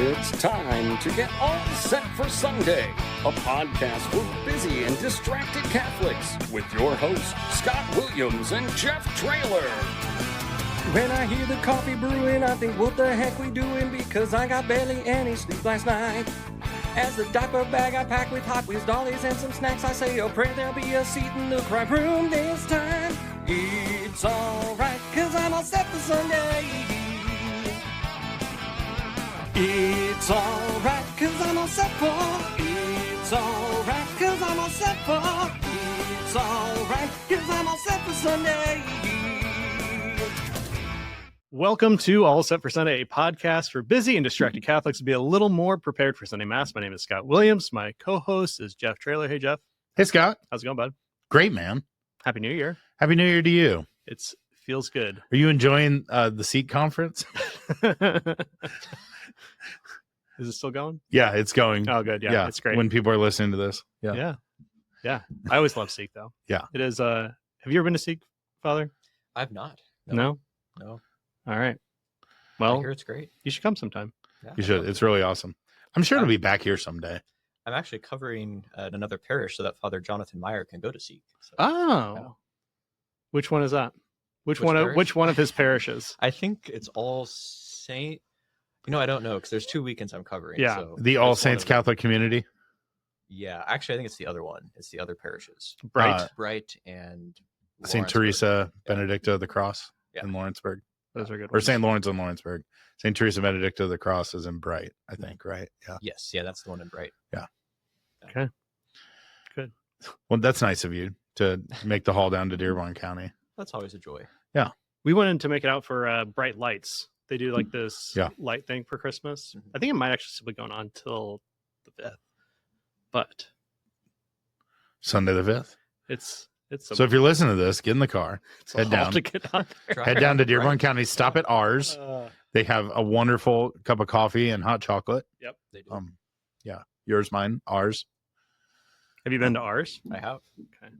It's time to get all set for Sunday, a podcast for busy and distracted Catholics with your hosts, Scott Williams and Jeff Traylor. When I hear the coffee brewing, I think, what the heck we doing? Because I got barely any sleep last night. As the diaper bag I pack with Hot Wheels dollies and some snacks, I say a prayer there'll be a seat in the crime room this time. It's alright, cause I'm all set for Sunday. It's alright, cause I'm all set for. It's alright, cause I'm all set for. It's alright, cause I'm all set for Sunday. Welcome to All Set for Sunday, a podcast for busy and distracted Catholics to be a little more prepared for Sunday Mass. My name is Scott Williams. My co-host is Jeff Traylor. Hey, Jeff. Hey, Scott. How's it going, bud? Great, man. Happy New Year. Happy New Year to you. It feels good. Are you enjoying the seat conference? Is it still going? Yeah, it's going. Oh, good. Yeah, it's great. When people are listening to this. Yeah. I always love Seek, though. Yeah. It is. Have you ever been to Seek, Father? I've not. No? All right. Well, I hear it's great. You should come sometime. Yeah, You should. It's really awesome. I'm sure it'll be back here someday. I'm actually covering another parish so that Father Jonathan Meyer can go to Seek. So, Oh. yeah. Which one is that? Which parish? one of his parishes? I think it's All Saint. I don't know because there's 2 weekends I'm covering. Yeah. So The All there's one Saints of them. Catholic Community. Yeah, actually, I think it's the other one. It's the other parishes. Bright. Bright and St. Lawrenceburg. Teresa Yeah. Benedicta of the Cross Yeah. in Lawrenceburg. Those are good Or ones. St. Lawrence in Lawrenceburg. St. Teresa Benedicta of the Cross is in Bright, I think, right? Yeah. Yes, yeah, that's the one in Bright. Okay. Good. Well, that's nice of you to make the haul down to Dearborn County. That's always a joy. We went in to make it out for Bright Lights. They do like this Yeah. light thing for Christmas. Mhm. I think it might actually still be going on till the 5th. But Sunday the 5th. it's So if you're listening to this, get in the car. it's a head haul down. to get out there. Head down to Dearborn Right. County. Stop at ours. They have a wonderful cup of coffee and hot chocolate. They do. Yeah, yours, mine, ours. Have you been to ours? I have. Okay.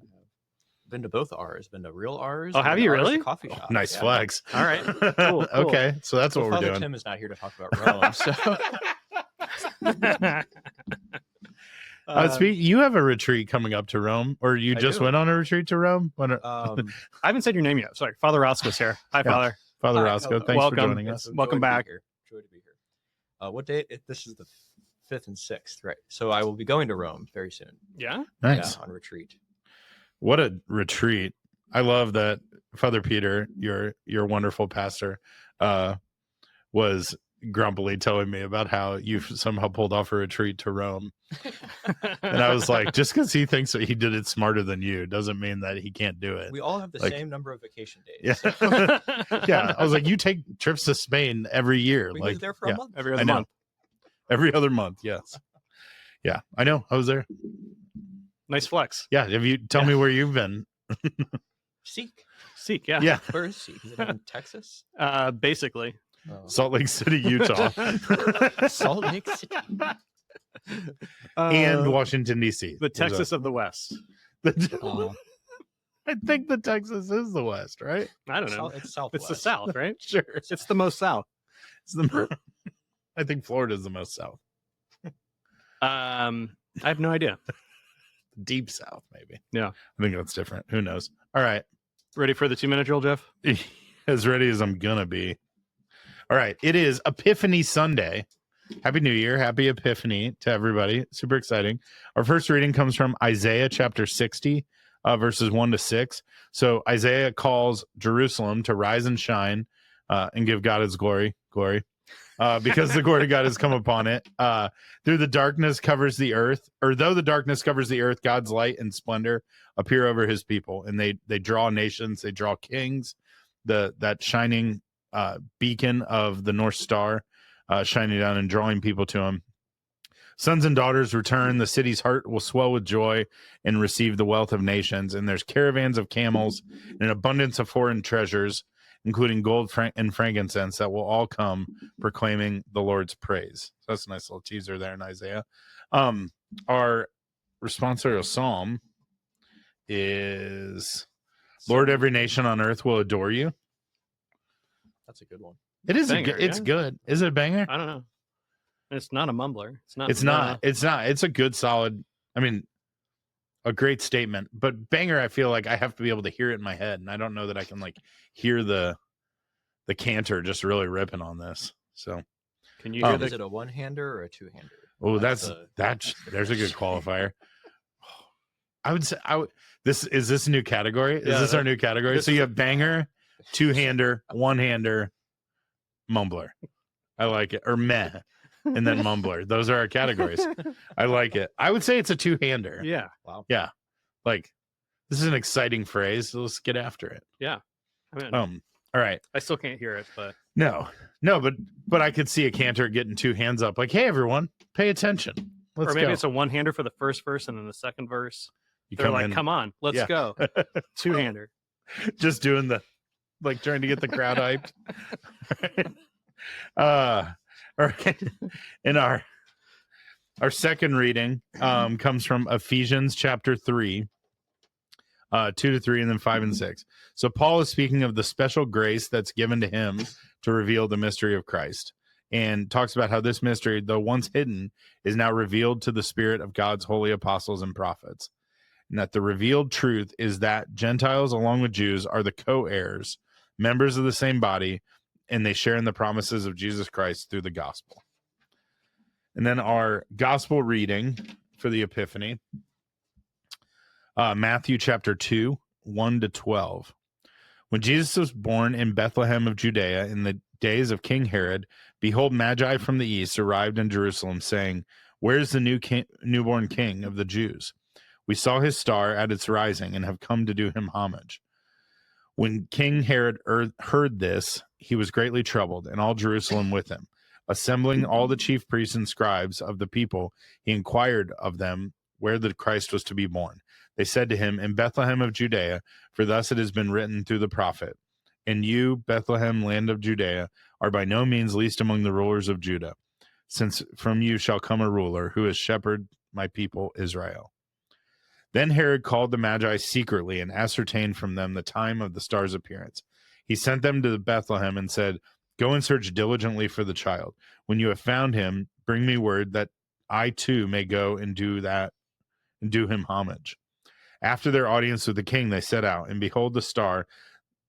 Been to both R's. Been to real R's. Oh, have been you to R's, really? the coffee shop. Nice Yeah. flex. All right. Cool. Okay, so that's Well, what we're Father doing. Tim is not here to talk about Rome. So You have a retreat coming up to Rome, or you I just do. went on a retreat to Rome? I haven't said your name yet. Sorry. Father Rosko's here. Hi, Yeah. Father. Father Hi, Rosko, hello. thanks Welcome. for joining us. It's a Welcome joy to be back. here. Joy to be here. What day? This is the 5th and 6th, right? So I will be going to Rome very soon. Yeah? Nice. Yeah, on retreat. What a retreat! I love that Father Peter, your wonderful pastor, was grumpily telling me about how you somehow pulled off a retreat to Rome, and I was like, just because he thinks that he did it smarter than you doesn't mean that he can't do it. We all have the Like- same number of vacation days. Yeah. So Yeah, I was like, you take trips to Spain every year, we like was there for yeah, a month. Every I other know. month. every other month. Yes. Yeah, I know. I was there. Nice flex. Yeah. Have you tell me where you've been? Seek. Seek, yeah. Yeah. Where is Seek? Is it in Texas? Basically. Oh. Salt Lake City, Utah, Salt Lake City. and Washington D.C. the Texas of the West. Oh, I think the Texas is the West, right? I don't know. It's Southwest. It's the South, right? Sure. It's the most South. It's the. I think Florida is the most south, I have no idea. deep south, maybe. Yeah. I think that's different. Who knows? All right, Ready for the 2-minute drill, Jeff? as ready as I'm gonna be. All right, it is Epiphany Sunday. Happy New Year, happy Epiphany to everybody. Super exciting. Our first reading comes from Isaiah chapter 60, verses 1-6. So Isaiah calls Jerusalem to rise and shine and give God his glory, because the glory of God has come upon it. Though the darkness covers the earth, God's light and splendor appear over his people, and they draw nations, they draw kings. That shining beacon of the North Star shining down and drawing people to him. Sons and daughters return. The city's heart will swell with joy and receive the wealth of nations. And there's caravans of camels and an abundance of foreign treasures, including gold and frankincense, that will all come proclaiming the Lord's praise. So that's a nice little teaser there in Isaiah. Our responsorial psalm is, Lord, every nation on earth will adore you. That's a good one. It is. Banger, It's yeah. good. Is it a banger? I don't know. It's not a mumbler. It's not. It's a good, solid. I mean, a great statement. But banger, I feel like I have to be able to hear it in my head, and I don't know that I can like hear the cantor just really ripping on this. So, Can you hear Is it a one-hander or a two-hander? oh, there's a good qualifier. I would say this a new category? Is this our new category? So you have banger, two-hander, one-hander, mumbler. I like it. Or meh, and then mumbler. Those are our categories. I like it. I would say it's a two-hander. Yeah. Wow. Yeah. Like, this is an exciting phrase. So let's get after it. Yeah. I mean, All right. I still can't hear it, but No, but I could see a cantor getting two hands up, like, "Hey, everyone, pay attention. Let's or maybe go." it's a one-hander for the first verse, and then the second verse, You they're like, in, "Come on, let's Yeah. go." Two-hander. just doing the, like, trying to get the crowd hyped. All right. And our second reading comes from Ephesians chapter 3, 2-3, and then 5 and 6. So Paul is speaking of the special grace that's given to him to reveal the mystery of Christ, and talks about how this mystery, though once hidden, is now revealed to the spirit of God's holy apostles and prophets. And that the revealed truth is that Gentiles, along with Jews, are the co-heirs, members of the same body, and they share in the promises of Jesus Christ through the gospel. And then our gospel reading for the Epiphany, Matthew chapter 2, 1-12. When Jesus was born in Bethlehem of Judea in the days of King Herod, behold, Magi from the east arrived in Jerusalem, saying, "Where is the newborn king of the Jews? We saw his star at its rising and have come to do him homage." When King Herod heard this, he was greatly troubled, and all Jerusalem with him. Assembling all the chief priests and scribes of the people, he inquired of them where the Christ was to be born. They said to him, "In Bethlehem of Judea, for thus it has been written through the prophet, and you, Bethlehem, land of Judea, are by no means least among the rulers of Judah, since from you shall come a ruler who is shepherd my people Israel." Then Herod called the Magi secretly and ascertained from them the time of the star's appearance. He sent them to Bethlehem and said, "Go and search diligently for the child. When you have found him, bring me word that I too may go and do him homage." After their audience with the king, they set out, and behold, the star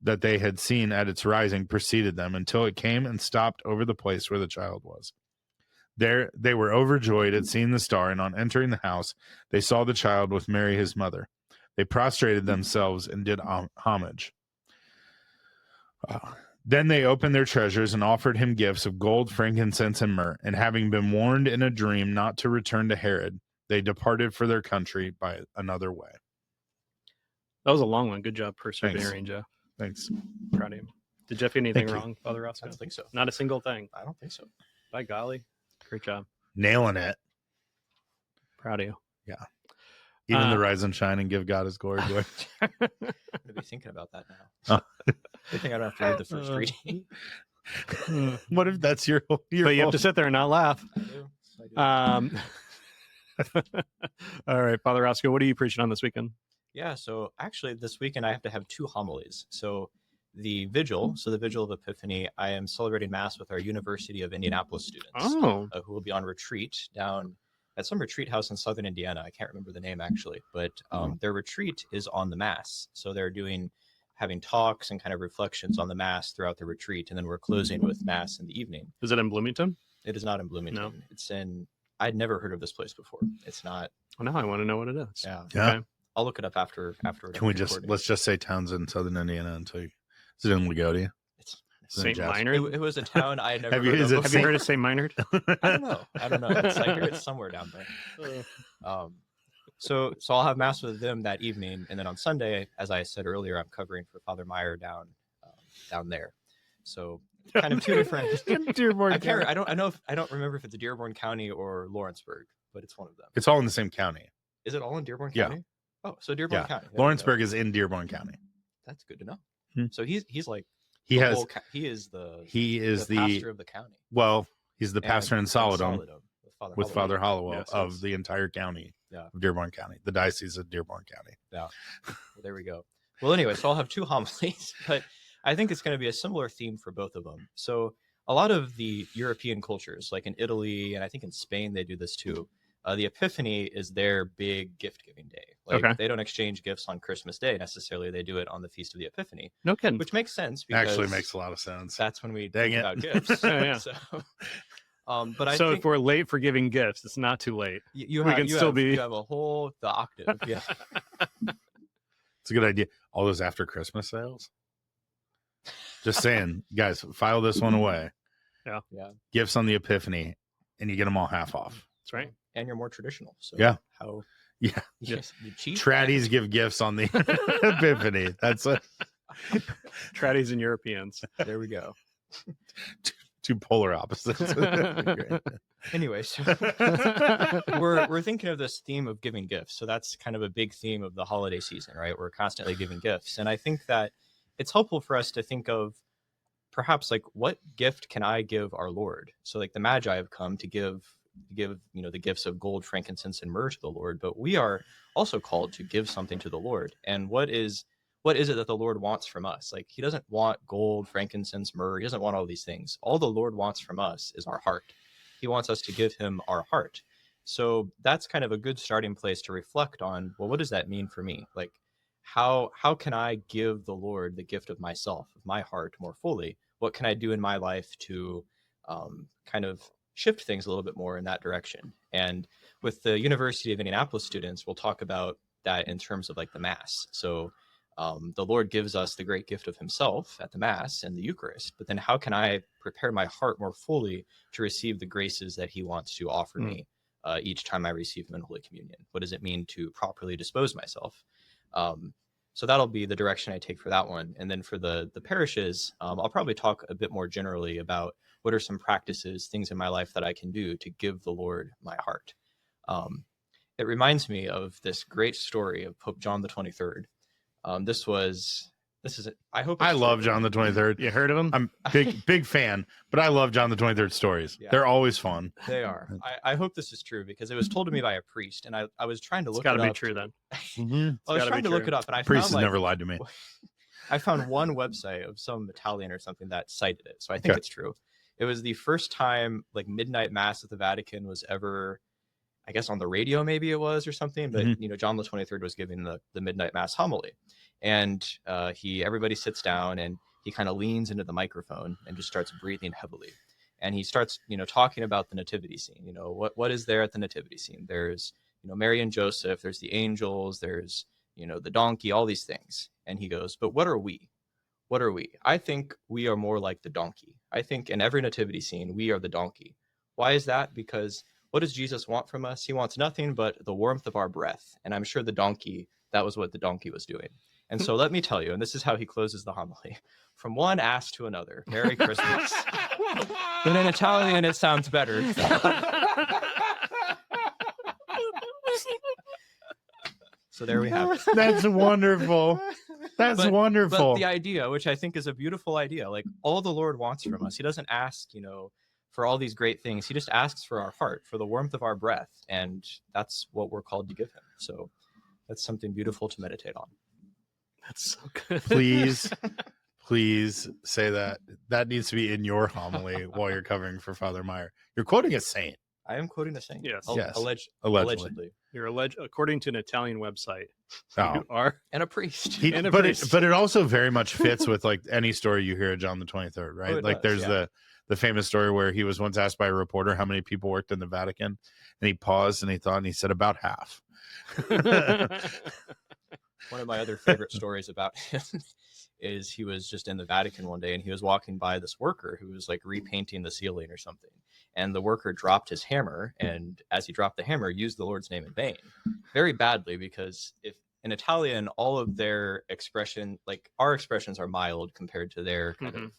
that they had seen at its rising preceded them until it came and stopped over the place where the child was. There they were overjoyed at seeing the star, and on entering the house, they saw the child with Mary his mother. They prostrated themselves and did homage. Then they opened their treasures and offered him gifts of gold, frankincense, and myrrh. And having been warned in a dream not to return to Herod, they departed for their country by another way. That was a long one. Good job persevering, Jeff. Thanks. Proud of you. Did Jeff get anything Thank you. wrong, Father Rosko? I don't think so. Not a single thing. I don't think so. By golly. Great job. Nailing it. Proud of you. Even the rise and shine and give God his glory. I'm going to be thinking about that now. I think I don't have to read the first reading. What if that's your But you have to sit there and not laugh. I do. All right, Father Rosko, what are you preaching on this weekend? Yeah, so actually this weekend I have to have two homilies. So the vigil of Epiphany, I am celebrating Mass with our University of Indianapolis students Oh. who will be on retreat down at some retreat house in southern Indiana. I can't remember the name actually, but their retreat is on the Mass. So they're having talks and kind of reflections on the Mass throughout the retreat, and then we're closing with Mass in the evening. Is it in Bloomington? It is not in Bloomington. No. It's in, I'd never heard of this place before. It's not. Well, now I want to know what it is. Yeah. Yeah. Okay. Let's look it up after. Can we let's just say Townsend, Southern Indiana until you, is it in Lagodi? It's St. Jasper. Minard? It was a town I had never Have you- heard is of it Have you before. heard of St. Minard? I don't know. It's like it's somewhere down there. So I'll have Mass with them that evening, and then on Sunday, as I said earlier, I'm covering for Father Meyer down there. So kind of two different. Dearborn I can't. County. I don't remember if it's Dearborn County or Lawrenceburg, but it's one of them. It's all in the same county. Is it all in Dearborn Yeah. County? Oh, so Dearborn Yeah. County. There we go. Lawrenceburg is in Dearborn County. That's good to know. Hmm. So he's like He the has whole he is the pastor of the county. well, he's the pastor in Solidum with Father Hollowell Yes, of yes. the entire county Yeah. of Dearborn County, the Diocese of Dearborn County. Well, there we go. Well, anyway, so I'll have two homilies, but I think it's going to be a similar theme for both of them. So a lot of the European cultures, like in Italy and I think in Spain, they do this too. The Epiphany is their big gift giving day. Like Okay. they don't exchange gifts on Christmas Day necessarily. They do it on the Feast of the Epiphany, No kidding. which makes sense because Actually makes a lot of sense. that's when we Dang think it. about gifts. Yeah. So, but I So think if we're late for giving gifts, it's not too late. you we have, can you still have, be- you have a whole the octave. Yeah. It's a good idea. All those after Christmas sales. Just saying, guys, file this one away. Yeah. Gifts on the Epiphany, and you get them all half off. That's right. And you're more traditional. So Yeah. how Yeah. yes, you cheat. Traddies give gifts on the Epiphany. That's a Tradies and Europeans. There we go. two polar opposites. Great. Anyway, so we're thinking of this theme of giving gifts. So that's kind of a big theme of the holiday season, right? We're constantly giving gifts. And I think that it's helpful for us to think of perhaps like what gift can I give our Lord? So like the Magi have come to give the gifts of gold, frankincense, and myrrh to the Lord, but we are also called to give something to the Lord. And what is it that the Lord wants from us? Like he doesn't want gold, frankincense, myrrh. He doesn't want all these things. All the Lord wants from us is our heart. He wants us to give him our heart. So that's kind of a good starting place to reflect on, well, what does that mean for me? Like how can I give the Lord the gift of myself, of my heart more fully? What can I do in my life to kind of shift things a little bit more in that direction? And with the University of Indianapolis students, we'll talk about that in terms of like the Mass. So the Lord gives us the great gift of himself at the Mass and the Eucharist, but then how can I prepare my heart more fully to receive the graces that he wants to offer me each time I receive him in Holy Communion? What does it mean to properly dispose myself? So that'll be the direction I take for that one. And then for the parishes, I'll probably talk a bit more generally about what are some practices, things in my life that I can do to give the Lord my heart. It reminds me of this great story of Pope John the 23rd. I hope I it's love true. John the 23rd. You heard of him? I'm big fan, but I love John the 23rd stories. Yeah. They're always fun. They are. I hope this is true because it was told to me by a priest, and I was trying to It's look got it to up. be true then. I was gotta trying be to look true. it up, and I Priest found has never lied to me. I found one website of some Italian or something that cited it, so I think Okay. it's true. It was the first time like midnight mass at the Vatican was ever, I guess, on the radio, maybe it was or something. But John the 23rd was giving the midnight mass homily, and everybody sits down and he kind of leans into the microphone and just starts breathing heavily, and he starts talking about the nativity scene. What is there at the nativity scene? There's Mary and Joseph. There's the angels. There's the donkey. All these things, and he goes, but what are we? What are we? I think we are more like the donkey. I think in every nativity scene, we are the donkey. Why is that? Because what does Jesus want from us? He wants nothing but the warmth of our breath. And I'm sure that was what the donkey was doing. And so let me tell you, and this is how he closes the homily. From one ass to another. Merry Christmas. But in Italian, it sounds better. So there we have it. That's wonderful. That's wonderful. But the idea, which I think is a beautiful idea, like all the Lord wants from us, he doesn't ask, for all these great things. He just asks for our heart, for the warmth of our breath. And that's what we're called to give him. So that's something beautiful to meditate on. That's so good. Please say that. That needs to be in your homily while you're covering for Father Meyer. You're quoting a saint. I am quoting a saint. Yes. Yes. Allegedly. You're according to an Italian website. Oh. You are. And a priest. And a but priest. it also very much fits with like any story you hear of John the 23rd, right? Oh, it Like does, there's the famous story where he was once asked by a reporter how many people worked in the Vatican, and he paused and he thought and he said about half. One of my other favorite stories about him is he was just in the Vatican one day and he was walking by this worker who was like repainting the ceiling or something. And the worker dropped his hammer, and as he dropped the hammer, used the Lord's name in vain. Very badly, because if in Italian, all of their expression, like our expressions are mild compared to their kind of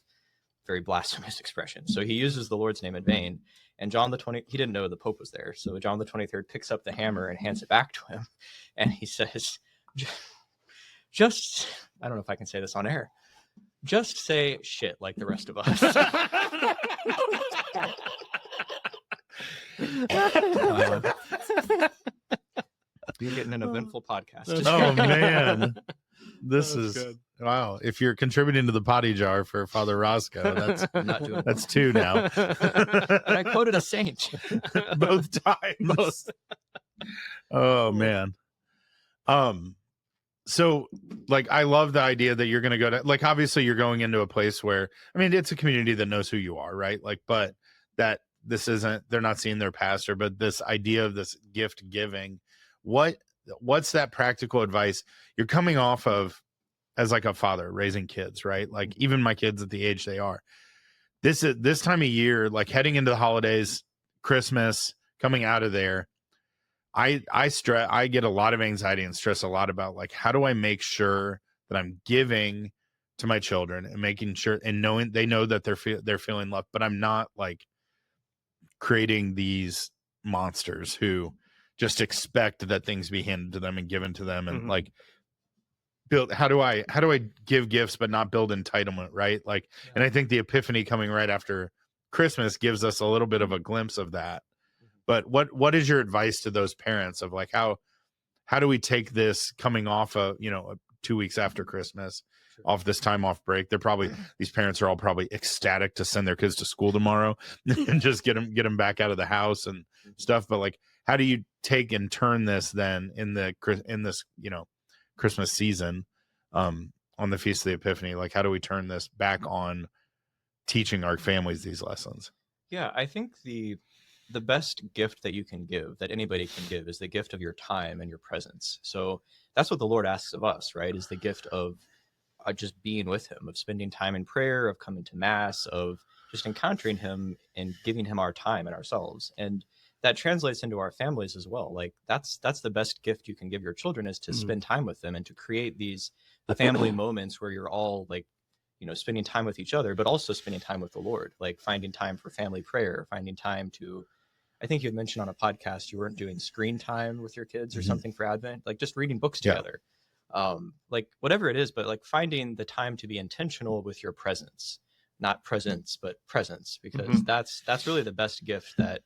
very blasphemous expression. So he uses the Lord's name in vain. And he didn't know the Pope was there. So John the 23rd picks up the hammer and hands it back to him. And he says, just, I don't know if I can say this on air, just say shit like the rest of us. You're getting an eventful podcast. Oh man, this That was is good. Wow. If you're contributing to the potty jar for Father Rosko, I'm not doing that's 2 now. And I quoted a saint. Both times. Both. Oh man. So like I love the idea that you're going to go to, like, obviously you're going into a place where, I mean, it's a community that knows who you are, right? Like, but that this isn't, they're not seeing their pastor, but this idea of this gift giving, what's that practical advice you're coming off of as like a father raising kids, right? Like even my kids at the age they are, this time of year, like heading into the holidays, Christmas, coming out of there, I get a lot of anxiety and stress a lot about like, how do I make sure that I'm giving to my children and making sure and knowing they know that they're feeling loved, but I'm not like creating these monsters who just expect that things be handed to them and given to them and like build. How do I give gifts but not build entitlement, right? Like, and I think the Epiphany coming right after Christmas gives us a little bit of a glimpse of that. But what is your advice to those parents of like how do we take this coming off of 2 weeks after Christmas, off this time off break? They're probably, these parents are all probably ecstatic to send their kids to school tomorrow and just get them back out of the house and stuff. But like, how do you take and turn this then in this Christmas season on the Feast of the Epiphany? Like, how do we turn this back on teaching our families these lessons? Yeah, I think the best gift that you can give, that anybody can give, is the gift of your time and your presence. So that's what the Lord asks of us, right? Is the gift of just being with him, of spending time in prayer, of coming to mass, of just encountering him and giving him our time and ourselves. And that translates into our families as well. Like that's the best gift you can give your children, is to spend time with them and to create these family moments where you're all like, spending time with each other, but also spending time with the Lord, like finding time for family prayer, finding time to, I think you had mentioned on a podcast, you weren't doing screen time with your kids or something for Advent, like just reading books together, like whatever it is, but like finding the time to be intentional with your presence, not presence, but presence, because that's really the best gift that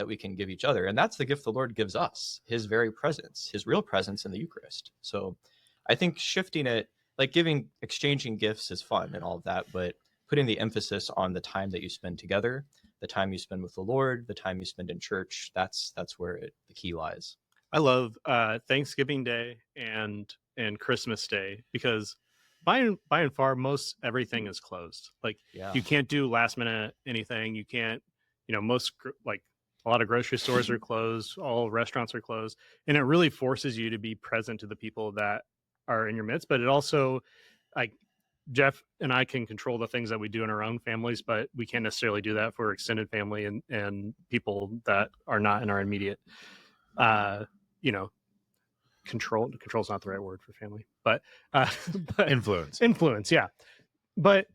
we can give each other. And that's the gift the Lord gives us, his very presence, his real presence in the Eucharist. So I think shifting it, like exchanging gifts is fun and all of that, but putting the emphasis on the time that you spend together, the time you spend with the Lord, the time you spend in church, that's where the key lies. I love Thanksgiving Day and Christmas Day, because by and far most everything is closed. Like you can't do last minute anything. You can't, most like a lot of grocery stores are closed, all restaurants are closed, and it really forces you to be present to the people that are in your midst. But it also, like, Jeff and I can control the things that we do in our own families, but we can't necessarily do that for extended family and people that are not in our immediate, control's not the right word for family, but influence. Yeah. But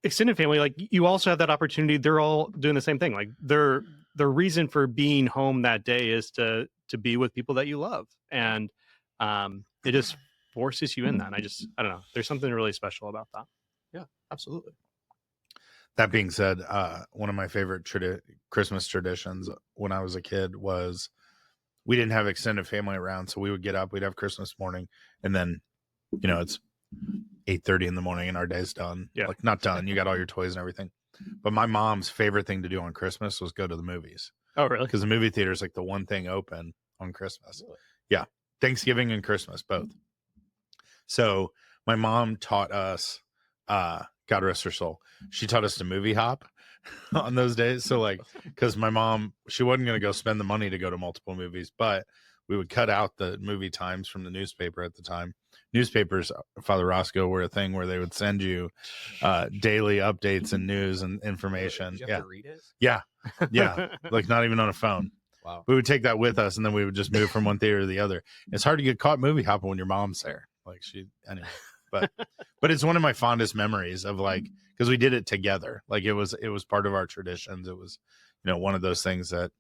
extended family, like, you also have that opportunity. They're all doing the same thing. Like the reason for being home that day is to be with people that you love. And it just forces you in that. And I don't know. There's something really special about that. Yeah, absolutely. That being said, one of my favorite Christmas traditions when I was a kid was we didn't have extended family around. So we would get up, we'd have Christmas morning, and then, it's 8:30 in the morning and our day's done. Yeah. Like, not done. You got all your toys and everything. But my mom's favorite thing to do on Christmas was go to the movies. Oh, really? Because the movie theater is like the one thing open on Christmas. Really? Yeah. Thanksgiving and Christmas, both. So my mom taught us, God rest her soul, she taught us to movie hop on those days. So like, because my mom, she wasn't going to go spend the money to go to multiple movies, but we would cut out the movie times from the newspaper at the time. Newspapers, Father Rosko, were a thing where they would send you daily updates and news and information. Did you have to read it? Yeah. Like, not even on a phone. Wow. We would take that with us, and then we would just move from one theater to the other. It's hard to get caught movie hopping when your mom's there. Like, anyway, but it's one of my fondest memories of, like, because we did it together. Like, it was part of our traditions. It was, one of those things that,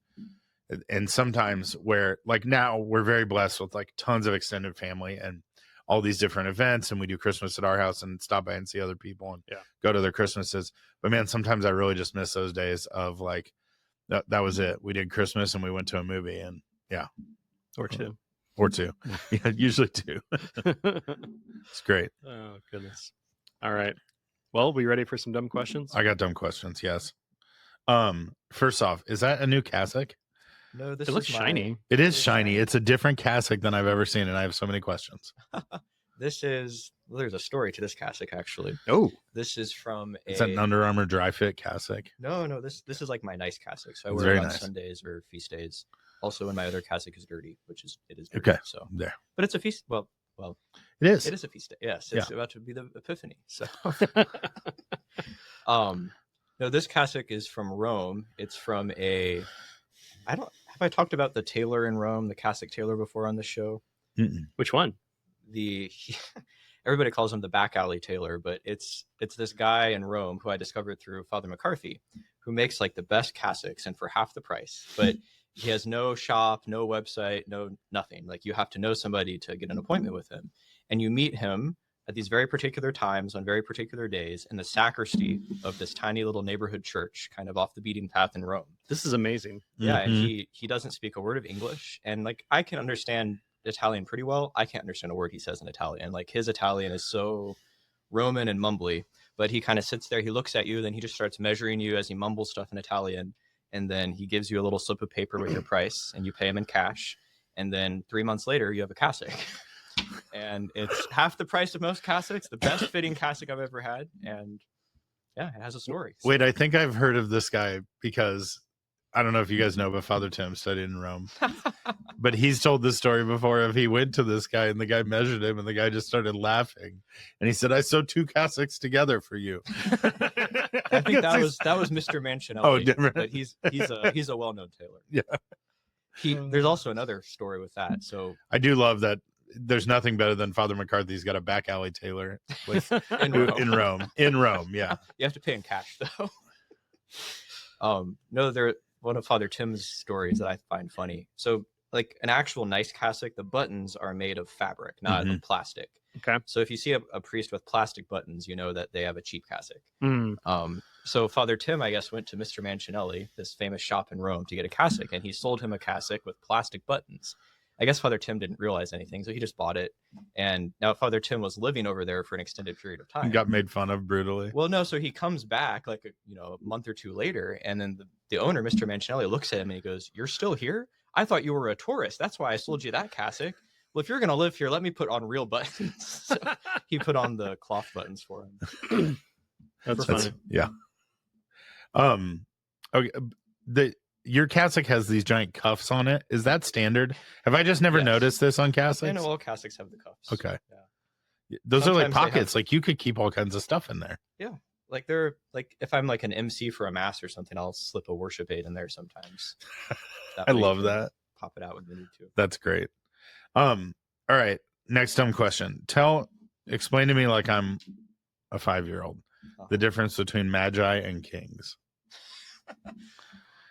and sometimes where, like, now we're very blessed with like tons of extended family and all these different events, and we do Christmas at our house and stop by and see other people and go to their Christmases. But man, sometimes I really just miss those days of like, that was it. We did Christmas and we went to a movie, and Or two. Yeah, usually 2. It's great. Oh, goodness. All right. Well, we ready for some dumb questions? I got dumb questions. Yes. First off, is that a new cassock? No, this It looks is shiny. It is shiny. It's a different cassock than I've ever seen, and I have so many questions. This is there's a story to this cassock actually. Oh, This is from Is that an Under Armour dry fit cassock? No, this is like my nice cassock. So I It's wear it very on nice. Sundays or feast days. Also, when my other cassock is dirty, which is it is dirty, Okay. so There. but it's a feast. Well, It is. it is a feast day. Yes, it's Yeah. about to be the Epiphany. So, no, this cassock is from Rome. It's from have I talked about the tailor in Rome, the cassock tailor before on the show? Mm-mm. which one? Everybody calls him the back alley tailor, but it's this guy in Rome who I discovered through Father McCarthy, who makes like the best cassocks and for half the price. But he has no shop, no website, no nothing. Like you have to know somebody to get an appointment with him, and you meet him at these very particular times on very particular days in the sacristy of this tiny little neighborhood church, kind of off the beaten path in Rome. This is amazing. Yeah, and Mhm. he doesn't speak a word of English, and like I can understand Italian pretty well. I can't understand a word he says in Italian. Like his Italian is so Roman and mumbly, but he kind of sits there, he looks at you, then he just starts measuring you as he mumbles stuff in Italian, and then he gives you a little slip of paper with your price, and you pay him in cash, and then 3 months later you have a cassock. And it's half the price of most cassocks, the best fitting cassock I've ever had, and yeah, it has a story. So- Wait, I think I've heard of this guy because I don't know if you guys know, but Father Tim studied in Rome. But he's told this story before of he went to this guy and the guy measured him and the guy just started laughing. And he said, I sewed 2 cassocks together for you. I think that was Mr. Mancinelli. Oh, different. But he's a well-known tailor. Yeah. There's also another story with that. So I do love that there's nothing better than Father McCarthy's got a back alley tailor with in in Rome. Rome. Yeah. You have to pay in cash though. No, one of Father Tim's stories that I find funny. So like an actual nice cassock, the buttons are made of fabric, not of plastic. Okay. So if you see a priest with plastic buttons, you know that they have a cheap cassock. Mm. So Father Tim, I guess, went to Mr. Mancinelli, this famous shop in Rome, to get a cassock, and he sold him a cassock with plastic buttons. I guess Father Tim didn't realize anything, so he just bought it. And now Father Tim was living over there for an extended period of time. Got made fun of brutally. Well, no, so he comes back like a month or two later, and then the owner, Mr. Mancinelli, looks at him and he goes, "You're still here? I thought you were a tourist. That's why I sold you that cassock. Well, if you're gonna live here, let me put on real buttons." So he put on the cloth buttons for him. That's funny. Yeah. Okay. Your cassock has these giant cuffs on it. Is that standard? Have I just never Yes. noticed this on I cassocks? know all cassocks have the cuffs. Okay. Yeah. Those are like Sometimes they have- pockets. Like you could keep all kinds of stuff in there. Like they're like if I'm like an MC for a mass or something, I'll slip a worship aid in there sometimes. That I way you love can that. Pop it out when you need to. That's great. All right. Next dumb question. Explain to me like I'm a 5-year-old the difference between magi and kings.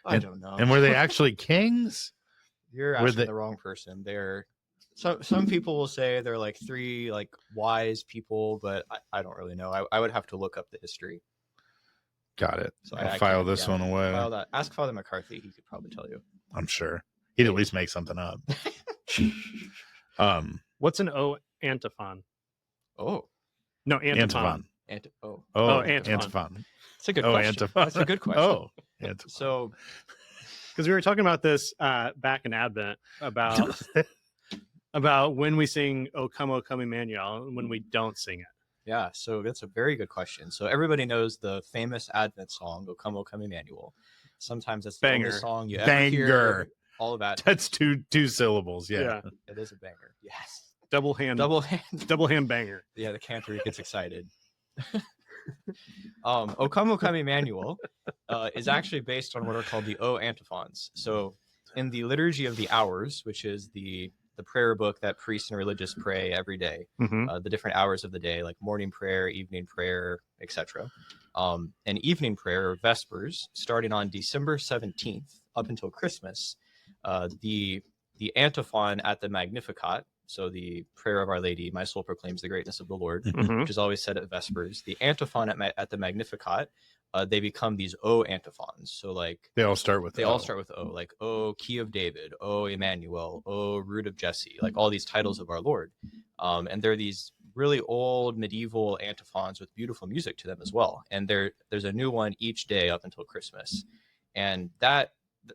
I don't know. And were they actually kings? You're were asking they- the wrong person. They're some people will say they're like 3 like wise people, but I don't really know. I would have to look up the history. Got it. So I'll I file can't- this yeah. one away. File that. Ask Father McCarthy. He could probably tell you. I'm sure he'd at least make something up. What's an O antiphon? Oh, No, Antiphon. antiphon. oh, Oh, antiphon. antiphon. it's a good Oh, question. antiphon. That's a good question. Oh, antiphon. So Because we were talking about this back in Advent about when we sing "O Come, Emmanuel" and when we don't sing it. yeah, so that's a very good question. So everybody knows the famous Advent song, "O Come, Emmanuel." Sometimes it's the only Banger. song you ever Banger. hear. All of that. That's two syllables. Yeah. It is a banger. Yes. Double hand Double hand. banger. Yeah, the cantor gets excited. O Come, Emmanuel is actually based on what are called the O antiphons. So in the Liturgy of the Hours, which is the prayer book that priests and religious pray every day, Mhm. the different hours of the day, like morning prayer, evening prayer, etc. And evening prayer, or Vespers, starting on December 17th up until Christmas, the antiphon at the Magnificat, so the prayer of Our Lady, "My soul proclaims the greatness of the Lord," Mhm. which is always said at Vespers. The antiphon at the Magnificat, they become these O antiphons. So like They all start with they O. all start with O, like "O Key of David," "O Emmanuel," "O Root of Jesse," like all these titles of our Lord. And they're these really old medieval antiphons with beautiful music to them as well. And there's a new one each day up until Christmas. And that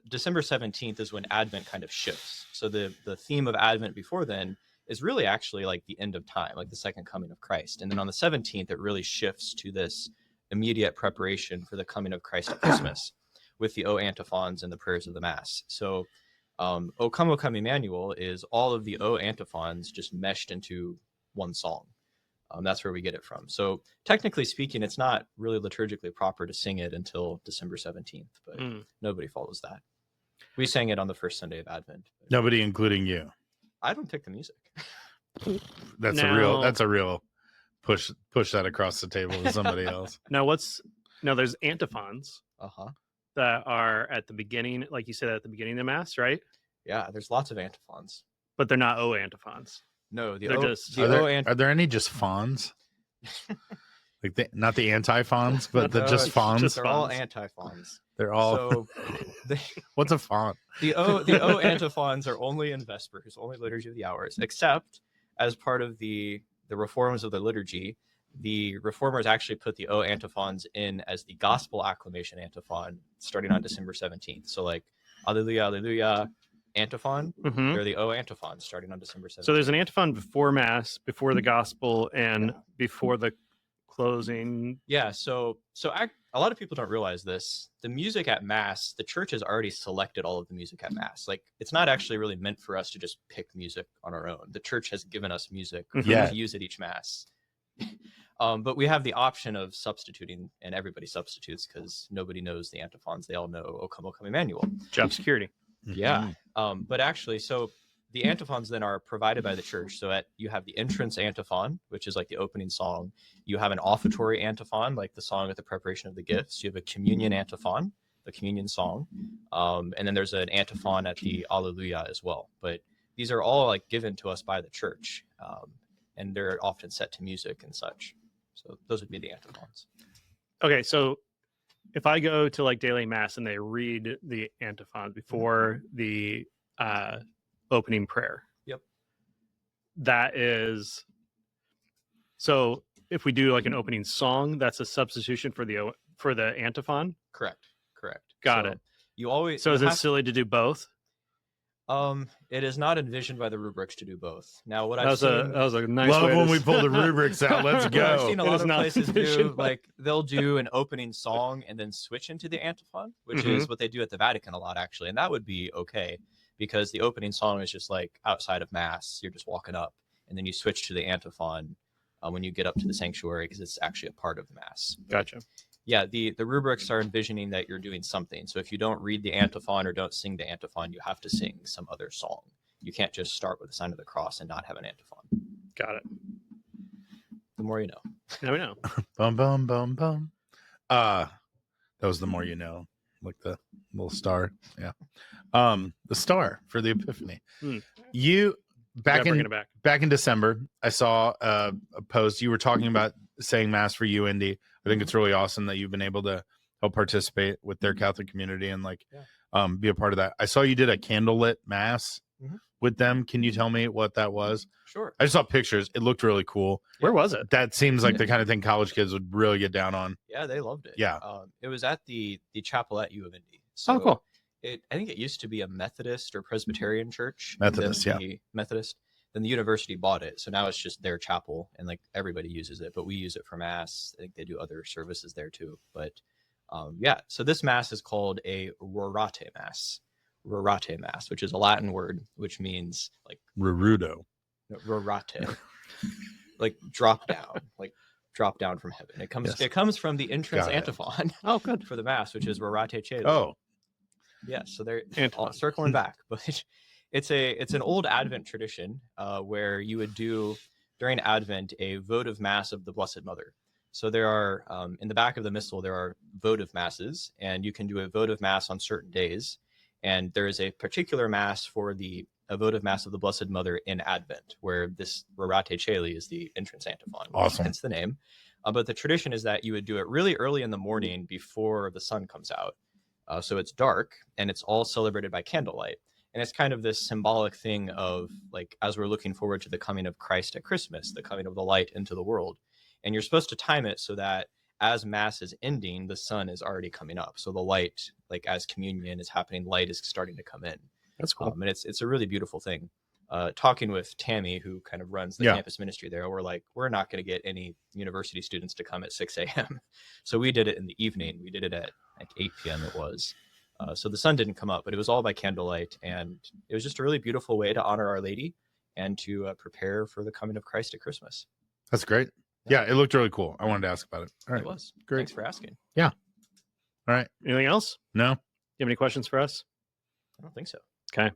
December 17th is when Advent kind of shifts. So the theme of Advent before then is really actually like the end of time, like the second coming of Christ. And then on the 17th, it really shifts to this immediate preparation for the coming of Christ at Christmas with the O antiphons and the prayers of the Mass. So O Come Emmanuel is all of the O antiphons just meshed into one song. That's where we get it from. So technically speaking, it's not really liturgically proper to sing it until December 17th, but nobody follows that. We sang it on the first Sunday of Advent. Nobody, including you. I don't pick the music. That's a real push that across the table to somebody else. Now there's antiphons Uh-huh. that are at the beginning, like you said, at the beginning of the Mass, right? Yeah, there's lots of antiphons. But they're not O antiphons. No, are there any just fawns? Like not the antiphons, but just fawns. They're all antiphons. They're all. So what's a fawn? The O antiphons are only in Vespers, only Liturgy of the Hours, except as part of the reforms of the liturgy, the reformers actually put the O antiphons in as the Gospel acclamation antiphon starting on December 17th. So like Alleluia, Alleluia. Antiphon, they're the O antiphons starting on December 7th. So there's an antiphon before Mass, before the Gospel, and before the closing. Yeah, so a lot of people don't realize this. The music at Mass, the church has already selected all of the music at Mass. Like, it's not actually really meant for us to just pick music on our own. The church has given us music to use at each Mass. But we have the option of substituting, and everybody substitutes because nobody knows the antiphons. They all know O Come Emmanuel. Job security. Yeah. But actually, so the antiphons then are provided by the church. So you have the entrance antiphon, which is like the opening song. You have an offertory antiphon, like the song at the preparation of the gifts. You have a communion antiphon, the communion song. And then there's an antiphon at the Alleluia as well. But these are all like given to us by the church. And they're often set to music and such. So those would be the antiphons. Okay, so if I go to like daily Mass and they read the antiphon before the opening prayer. Yep. That is, so if we do like an opening song, that's a substitution for the antiphon. Correct. Got it. You always. So is it silly to do both? It is not envisioned by the rubrics to do both. Now, what that was a nice. Love when we pull the rubrics out. Let's go. I've seen a lot of places do they'll do an opening song and then switch into the antiphon, which is what they do at the Vatican a lot actually, and that would be okay because the opening song is just like outside of Mass. You're just walking up, and then you switch to the antiphon when you get up to the sanctuary because it's actually a part of the Mass. Gotcha. Yeah, the rubrics are envisioning that you're doing something. So if you don't read the antiphon or don't sing the antiphon, you have to sing some other song. You can't just start with the sign of the cross and not have an antiphon. Got it. The more you know. Now we know. Bum bum bum bum. That was the more you know, like the little star. Yeah. The star for the Epiphany. You back in December, I saw a post. You were talking about saying Mass for UND. I think it's really awesome that you've been able to help participate with their Catholic community and be a part of that. I saw you did a candlelit Mass with them. Can you tell me what that was? Sure. I just saw pictures. It looked really cool. Where was it? That seems like the kind of thing college kids would really get down on. Yeah, they loved it. Yeah. It was at the chapel at U of ND. So cool. I think it used to be a Methodist or Presbyterian church. Methodist, Methodist. Then the university bought it, so now it's just their chapel, and like everybody uses it. But we use it for Mass. I think they do other services there too. But so this Mass is called a Rorate Mass. Rorate Mass, which is a Latin word, which means like Rurudo. Rorate, like drop down from heaven. It comes from the entrance antiphon. Oh, good. For the Mass, which is Rorate Caeli. Oh, yeah. So they're all circling back, but. It's an old Advent tradition where you would do during Advent a votive Mass of the Blessed Mother. So there are in the back of the Missal there are votive Masses, and you can do a votive Mass on certain days. And there is a particular Mass for a votive Mass of the Blessed Mother in Advent, where this Rorate Caeli is the entrance antiphon. Awesome. Hence the name. But the tradition is that you would do it really early in the morning before the sun comes out. So it's dark, and it's all celebrated by candlelight. And it's kind of this symbolic thing of like, as we're looking forward to the coming of Christ at Christmas, the coming of the light into the world. And you're supposed to time it so that as Mass is ending, the sun is already coming up. So the light, like as communion is happening, light is starting to come in. That's cool. And it's a really beautiful thing. Talking with Tammy, who kind of runs the campus ministry there, we're like, we're not going to get any university students to come at 6 a.m. So we did it in the evening. We did it at like 8 p.m. it was. So the sun didn't come up, but it was all by candlelight. And it was just a really beautiful way to honor Our Lady and to prepare for the coming of Christ at Christmas. That's great. Yeah, it looked really cool. I wanted to ask about it. All right. It was. Great. Thanks for asking. Yeah. All right. Anything else? No. You have any questions for us? I don't think so. Okay.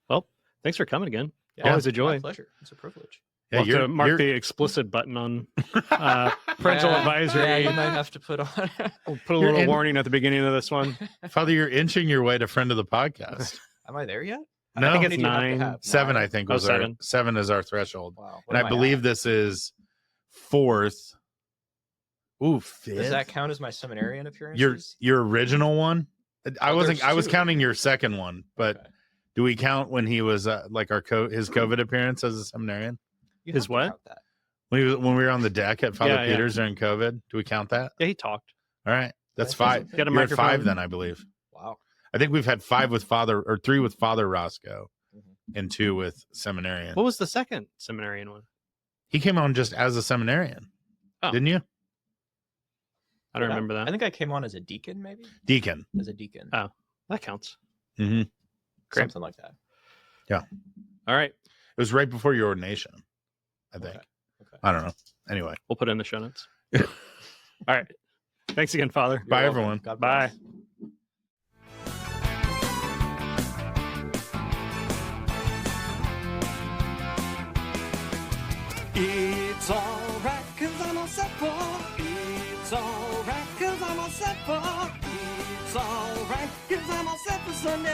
Well, thanks for coming again. Yeah, always a joy. My pleasure. It's a privilege. Yeah, We'll have to mark the explicit button on parental advisory. Yeah, you might have to put on. We'll put a little warning at the beginning of this one. Father, you're inching your way to friend of the podcast. Am I there yet? No, I think it's 9. 7, I think, was 7. 7 is our threshold. Wow. And I believe this is 4th. Ooh, 5th. Does that count as my seminarian appearances? Your original one? I was two. counting your second one, but Okay. do we count when he was like his COVID appearance as a seminarian? You His have to what? count that. When we were on the deck at Father Yeah, yeah. Peter's during COVID, do we count that? Yeah, he talked. All right, that's That's 5. awesome. Got a You're at 5 microphone. then, I believe. Wow. I think we've had 5 with Father or 3 with Father Rosko, Mhm. and 2 with seminarian. What was the second seminarian one? He came on just as a seminarian, Oh. didn't you? I don't Yeah, remember that. I think I came on as a deacon, maybe? Deacon. As a deacon. Oh. That counts. Mm-hmm. Great. Something like that. All right. It was right before your ordination, I think. Okay. I don't know. Anyway, We'll put it in the show notes. All right. Thanks again, Father. You're Bye, welcome. everyone. God Bye. bless. It's alright, cause I'm all set for. It's alright, cause I'm all set for. It's alright, cause I'm all set for Sunday.